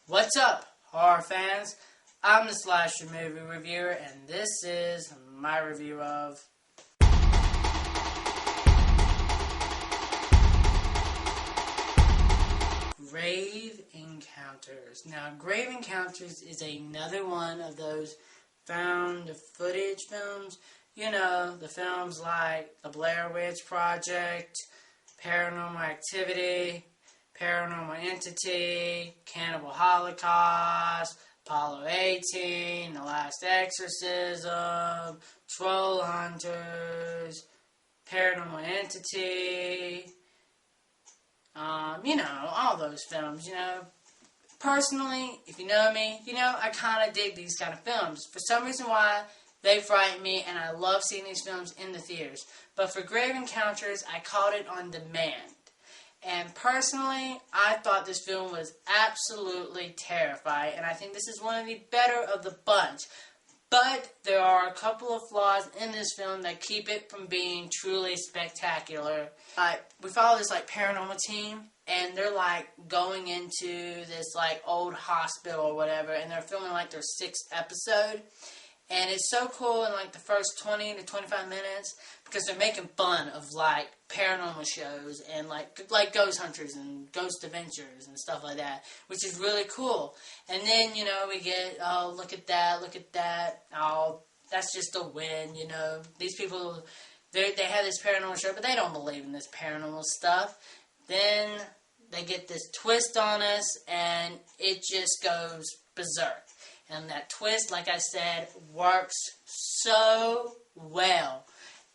What's up, horror fans? I'm the Slasher Movie Reviewer, and this is my review of Grave Encounters. Now, Grave Encounters is another one of those found footage films. You know, the films like The Blair Witch Project, Paranormal Activity, Paranormal Entity, Cannibal Holocaust, Apollo 18, The Last Exorcism, Troll Hunters, Paranormal Entity, all those films, Personally, if you know me, I kind of dig these kind of films. For some reason why, they frighten me, and I love seeing these films in the theaters. But for Grave Encounters, I caught it on demand. And personally, I thought this film was absolutely terrifying, and I think this is one of the better of the bunch. But there are a couple of flaws in this film that keep it from being truly spectacular. We follow this paranormal team, and they're going into this old hospital or whatever, and they're filming their 6th episode. And it's so cool in the first 20 to 25 minutes because they're making fun of paranormal shows and Ghost Hunters and Ghost Adventures and stuff like that, which is really cool. And then, we get, oh, look at that, oh, that's just a win, These people, they have this paranormal show, but they don't believe in this paranormal stuff. Then they get this twist on us, and it just goes berserk. And that twist, like I said, works so well.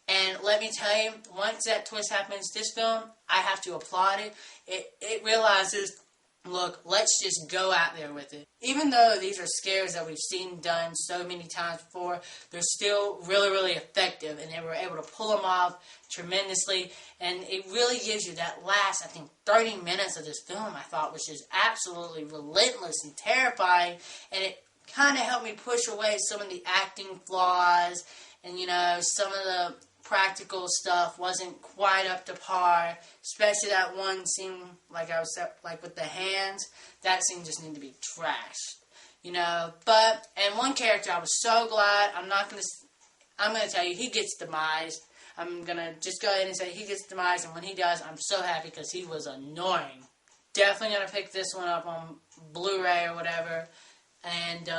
And let me tell you, once that twist happens, this film, I have to applaud it. It realizes, look, let's just go out there with it. Even though these are scares that we've seen done so many times before, they're still really, really effective. And they were able to pull them off tremendously. And it really gives you that last, 30 minutes of this film, I thought, was just absolutely relentless and terrifying. And it kind of helped me push away some of the acting flaws, and some of the practical stuff wasn't quite up to par, especially that one scene, with the hands. That scene just needed to be trashed, But, and one character, I was so glad. I'm gonna tell you, he gets demised. I'm gonna just go ahead and say he gets demised, and when he does, I'm so happy because he was annoying. Definitely gonna pick this one up on Blu-ray or whatever. And,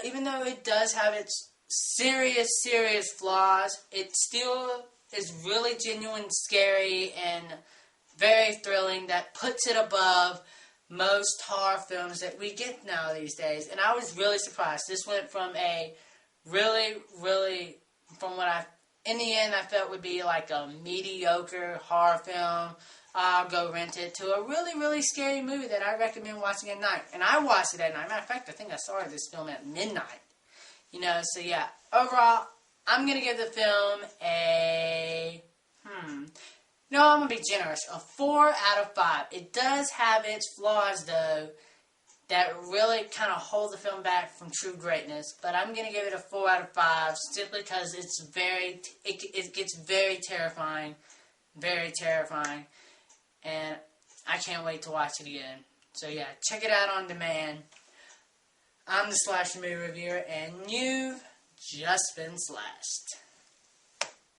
even though it does have its serious flaws, it still is really genuine, scary, and very thrilling. That puts it above most horror films that we get now these days. And I was really surprised. This went from a really, from what in the end, I felt would be a mediocre horror film. I'll go rent it, to a really scary movie that I recommend watching at night. And I watched it at night. Matter of fact, I think I started this film at midnight. So yeah. Overall, I'm going to give the film a, I'm going to be generous. A 4 out of 5. It does have its flaws, though, that really kind of hold the film back from true greatness. But I'm going to give it a 4 out of 5, simply because it gets very terrifying. Very terrifying. And I can't wait to watch it again. So yeah, check it out on demand. I'm the Slasher Movie Reviewer, and you've just been slashed.